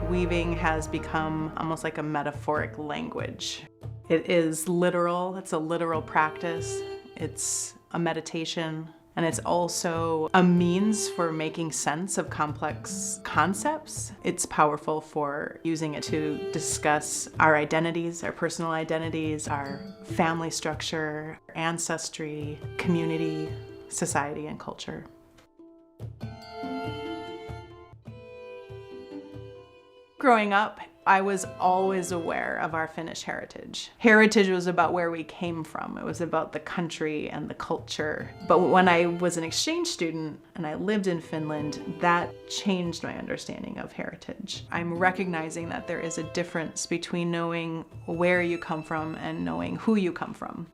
weaving has become almost like a metaphoric language. It is literal, it's a literal practice, it's a meditation, and it's also a means for making sense of complex concepts. It's powerful for using it to discuss our identities, our personal identities, our family structure, ancestry, community, society, and culture. Growing up, I was always aware of our Finnish heritage. Heritage was about where we came from. It was about the country and the culture. But when I was an exchange student and I lived in Finland, that changed my understanding of heritage. I'm recognizing that there is a difference between knowing where you come from and knowing who you come from.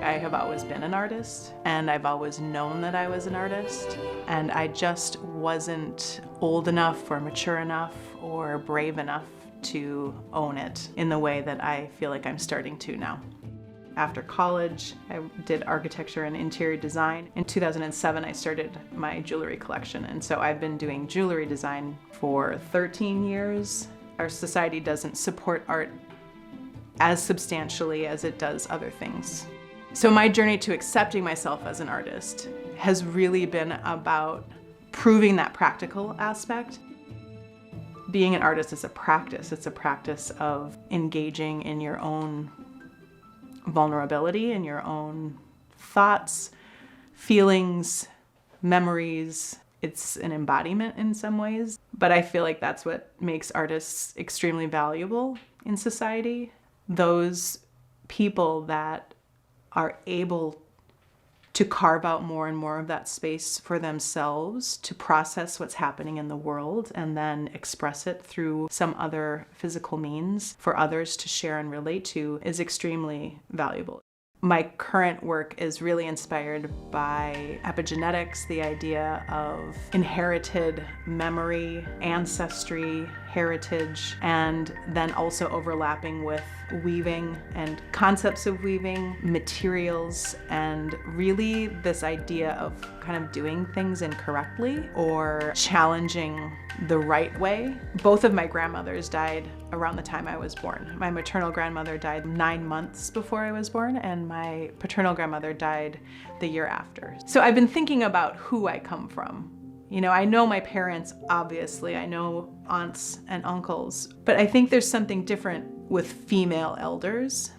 I have always been an artist, and I've always known that I was an artist, and I just wasn't old enough or mature enough or brave enough to own it in the way that I feel like I'm starting to now. After college, I did architecture and interior design. In 2007, I started my jewelry collection, and so I've been doing jewelry design for 13 years. Our society doesn't support art as substantially as it does other things. So my journey to accepting myself as an artist has really been about proving that practical aspect. Being an artist is a practice. It's a practice of engaging in your own vulnerability, in your own thoughts, feelings, memories. It's an embodiment in some ways, but I feel like that's what makes artists extremely valuable in society. Those people that are able to carve out more and more of that space for themselves to process what's happening in the world and then express it through some other physical means for others to share and relate to is extremely valuable. My current work is really inspired by epigenetics, the idea of inherited memory, ancestry, heritage, and then also overlapping with weaving and concepts of weaving, materials, and really this idea of kind of doing things incorrectly or challenging the right way. Both of my grandmothers died around the time I was born. My maternal grandmother died 9 months before I was born, and my paternal grandmother died the year after. So I've been thinking about who I come from. You know, I know my parents, obviously, I know aunts and uncles, but I think there's something different with female elders.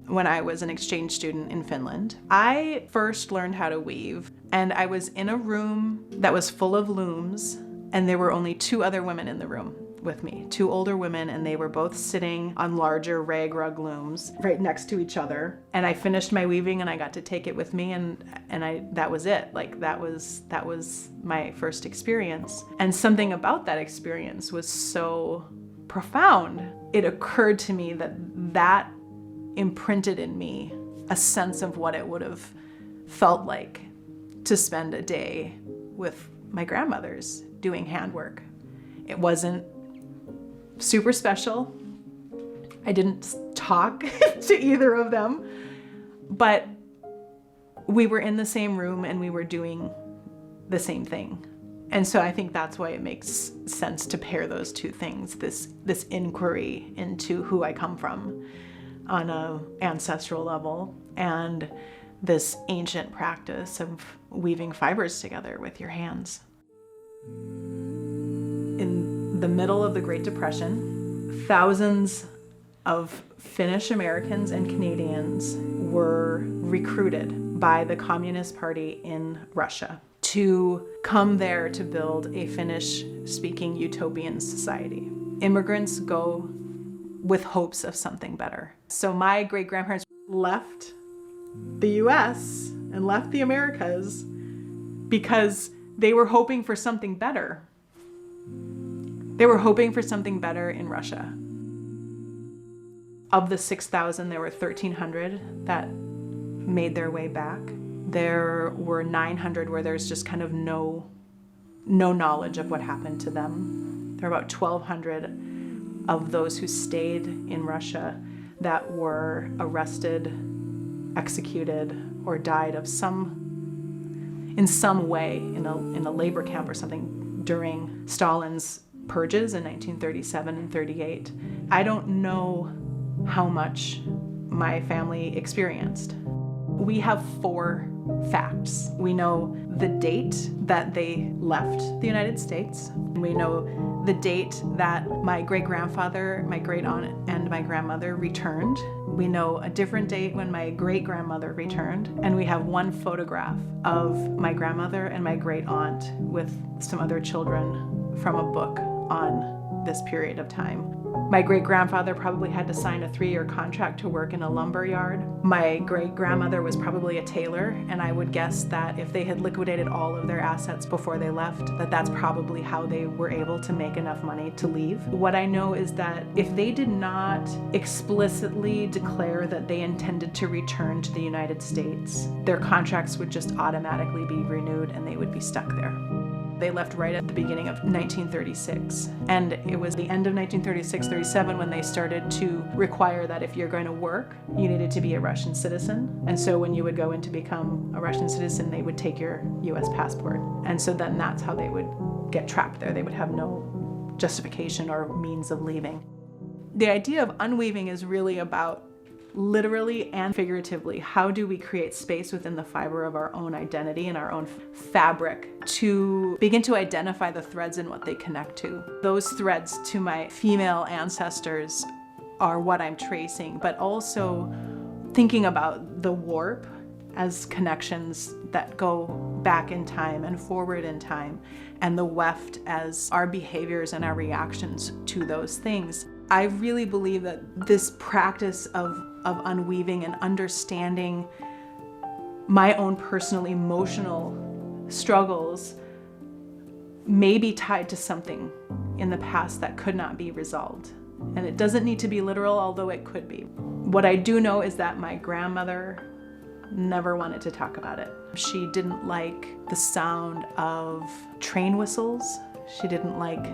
When I was an exchange student in Finland, I first learned how to weave, and I was in a room that was full of looms, and there were only 2 other women in the room with me, 2 older women, and they were both sitting on larger rag rug looms right next to each other. And I finished my weaving and I got to take it with me, and that was it. Like that was my first experience. And something about that experience was so profound. It occurred to me that imprinted in me a sense of what it would have felt like to spend a day with my grandmothers doing handwork. It wasn't super special. I didn't talk to either of them, but we were in the same room and we were doing the same thing. And so I think that's why it makes sense to pair those 2 things, this inquiry into who I come from on an ancestral level and this ancient practice of weaving fibers together with your hands. In the middle of the Great Depression, thousands of Finnish Americans and Canadians were recruited by the Communist Party in Russia to come there to build a Finnish-speaking utopian society. Immigrants go with hopes of something better. So my great-grandparents left the US and left the Americas because they were hoping for something better. They were hoping for something better in Russia. Of the 6,000, there were 1,300 that made their way back. There were 900 where there's just kind of no knowledge of what happened to them. There were about 1,200 of those who stayed in Russia that were arrested, executed, or died of in some way in a labor camp or something during Stalin's purges in 1937 and 38. I don't know how much my family experienced. We have 4 facts. We know the date that they left the United States. We know the date that my great-grandfather, my great-aunt, and my grandmother returned. We know a different date when my great-grandmother returned. And we have 1 photograph of my grandmother and my great-aunt with some other children from a book on this period of time. My great-grandfather probably had to sign a 3-year contract to work in a lumber yard. My great-grandmother was probably a tailor, and I would guess that if they had liquidated all of their assets before they left, that's probably how they were able to make enough money to leave. What I know is that if they did not explicitly declare that they intended to return to the United States, their contracts would just automatically be renewed and they would be stuck there. They left right at the beginning of 1936. And it was the end of 1936-37 when they started to require that if you're going to work, you needed to be a Russian citizen. And so when you would go in to become a Russian citizen, they would take your US passport. And so then that's how they would get trapped there. They would have no justification or means of leaving. The idea of unweaving is really about, literally and figuratively, how do we create space within the fiber of our own identity and our own fabric to begin to identify the threads and what they connect to. Those threads to my female ancestors are what I'm tracing, but also thinking about the warp as connections that go back in time and forward in time, and the weft as our behaviors and our reactions to those things. I really believe that this practice of unweaving and understanding my own personal emotional struggles may be tied to something in the past that could not be resolved. And it doesn't need to be literal, although it could be. What I do know is that my grandmother never wanted to talk about it. She didn't like the sound of train whistles. She didn't like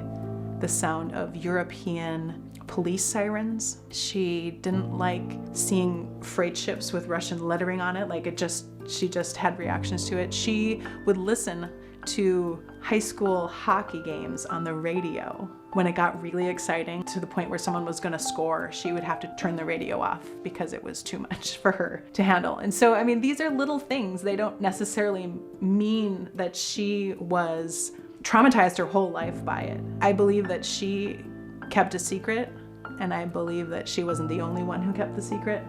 the sound of European police sirens. She didn't like seeing freight ships with Russian lettering on it. She just had reactions to it. She would listen to high school hockey games on the radio. When it got really exciting to the point where someone was gonna score, she would have to turn the radio off because it was too much for her to handle. And so, I mean, these are little things. They don't necessarily mean that she was traumatized her whole life by it. I believe that she kept a secret, and I believe that she wasn't the only one who kept the secret.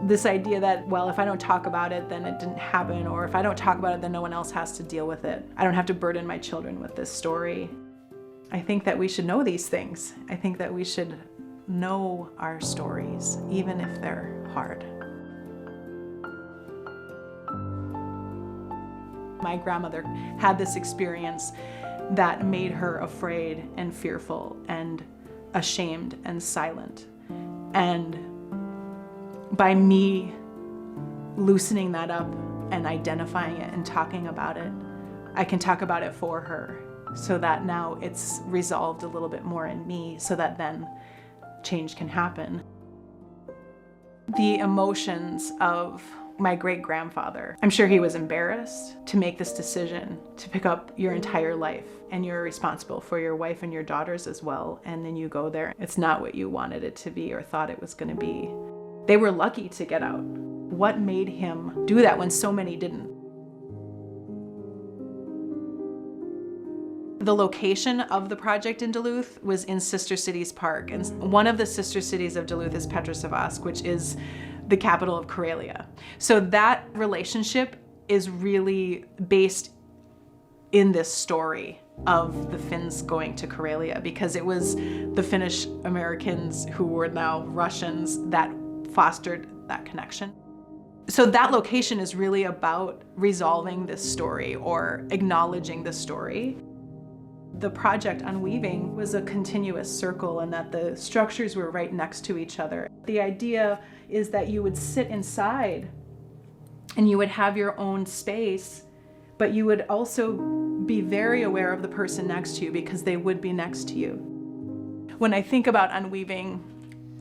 This idea that, well, if I don't talk about it, then it didn't happen, or if I don't talk about it, then no one else has to deal with it. I don't have to burden my children with this story. I think that we should know these things. I think that we should know our stories, even if they're hard. My grandmother had this experience that made her afraid and fearful and ashamed and silent. And by me loosening that up and identifying it and talking about it, I can talk about it for her, so that now it's resolved a little bit more in me, so that then change can happen. The emotions of my great-grandfather, I'm sure he was embarrassed to make this decision to pick up your entire life, and you're responsible for your wife and your daughters as well, and then you go there. It's not what you wanted it to be or thought it was going to be. They were lucky to get out. What made him do that when so many didn't? The location of the project in Duluth was in Sister Cities Park, and one of the sister cities of Duluth is Petrozavodsk, which is the capital of Karelia. So that relationship is really based in this story of the Finns going to Karelia, because it was the Finnish Americans who were now Russians that fostered that connection. So that location is really about resolving this story or acknowledging the story. The project Unweaving was a continuous circle, and that the structures were right next to each other. The idea is that you would sit inside and you would have your own space, but you would also be very aware of the person next to you, because they would be next to you. When I think about unweaving,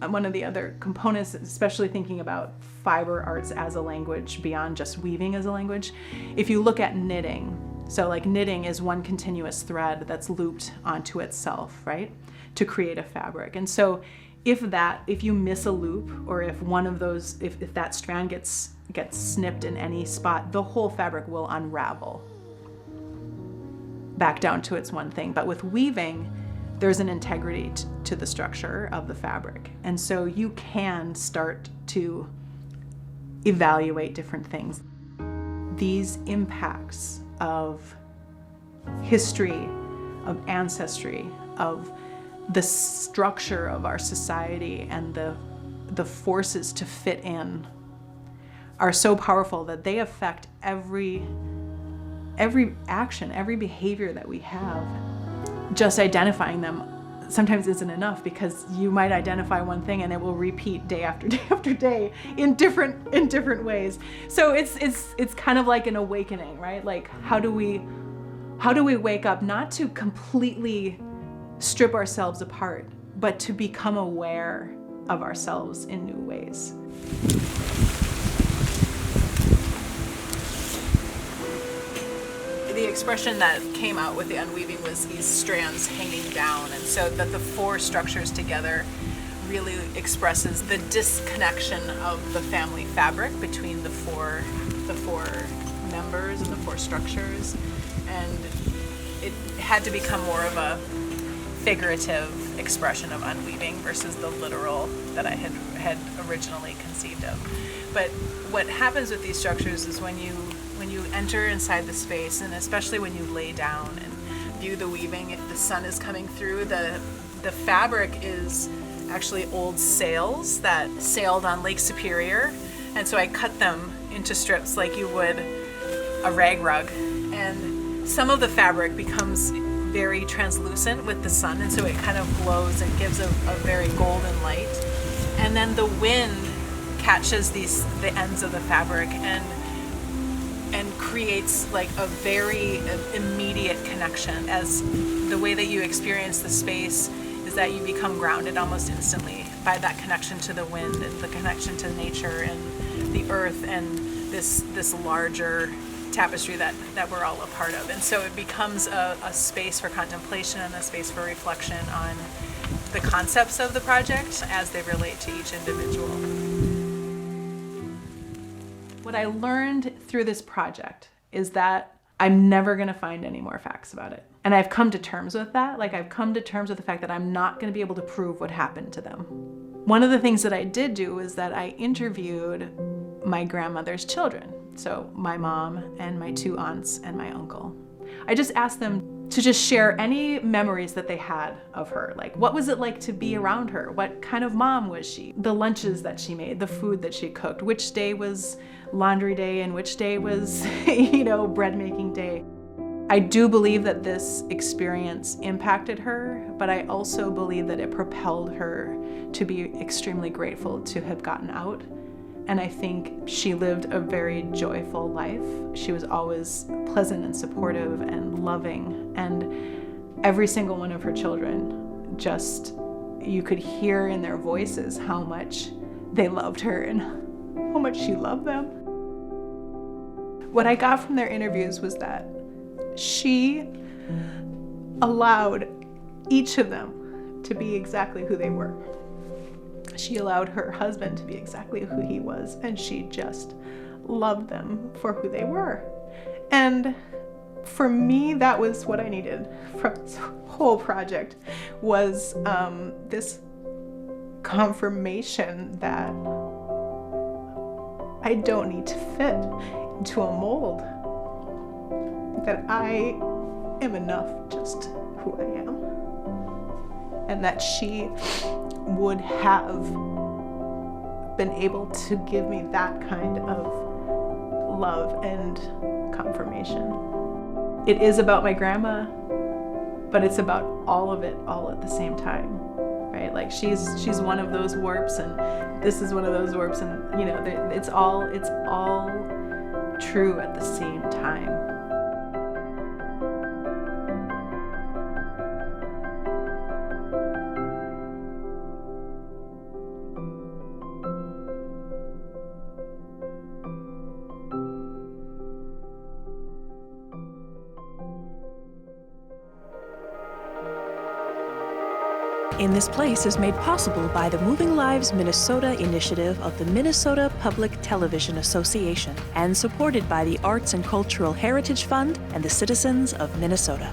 one of the other components, especially thinking about fiber arts as a language beyond just weaving as a language, if you look at knitting, So like knitting is one continuous thread that's looped onto itself, right, to create a fabric. And so if you miss a loop, or if one of those, if that strand gets snipped in any spot, the whole fabric will unravel back down to its one thing. But with weaving, there's an integrity to the structure of the fabric. And so you can start to evaluate different things. These impacts of history, of ancestry, of the structure of our society, and the forces to fit in are so powerful that they affect every action, every behavior that we have. Just identifying them sometimes isn't enough, because you might identify one thing and it will repeat day after day after day in different ways. So it's kind of like an awakening, right? Like how do we wake up, not to completely strip ourselves apart, but to become aware of ourselves in new ways. The expression that came out with the unweaving was these strands hanging down, and so that the four structures together really expresses the disconnection of the family fabric between the four members and the four structures, and it had to become more of a figurative expression of unweaving versus the literal that I had originally conceived of. But what happens with these structures is when you enter inside the space, and especially when you lay down and view the weaving, if the sun is coming through, the fabric is actually old sails that sailed on Lake Superior. And so I cut them into strips like you would a rag rug. And some of the fabric becomes very translucent with the sun, and so it kind of glows and gives a very golden light. And then the wind catches the ends of the fabric and creates like a very immediate connection, as the way that you experience the space is that you become grounded almost instantly by that connection to the wind and the connection to nature and the earth and this larger tapestry that we're all a part of. And so it becomes a space for contemplation and a space for reflection on the concepts of the project as they relate to each individual. What I learned through this project is that I'm never going to find any more facts about it. And I've come to terms with that. Like, I've come to terms with the fact that I'm not going to be able to prove what happened to them. One of the things that I did do is that I interviewed my grandmother's children. So my mom and my two aunts and my uncle. I just asked them to just share any memories that they had of her. Like, what was it like to be around her? What kind of mom was she? The lunches that she made, the food that she cooked, which day was laundry day and which day was, bread making day. I do believe that this experience impacted her, but I also believe that it propelled her to be extremely grateful to have gotten out. And I think she lived a very joyful life. She was always pleasant and supportive and loving. And every single one of her children, just, you could hear in their voices how much they loved her and how much she loved them. What I got from their interviews was that she allowed each of them to be exactly who they were. She allowed her husband to be exactly who he was, and she just loved them for who they were. And for me, that was what I needed from this whole project, was this confirmation that I don't need to fit into a mold, that I am enough just who I am, and that she would have been able to give me that kind of love and confirmation. It is about my grandma, but it's about all of it all at the same time, right? Like, she's one of those warps, and this is one of those warps, and it's all true at the same time. In This Place is made possible by the Moving Lives Minnesota initiative of the Minnesota Public Television Association and supported by the Arts and Cultural Heritage Fund and the citizens of Minnesota.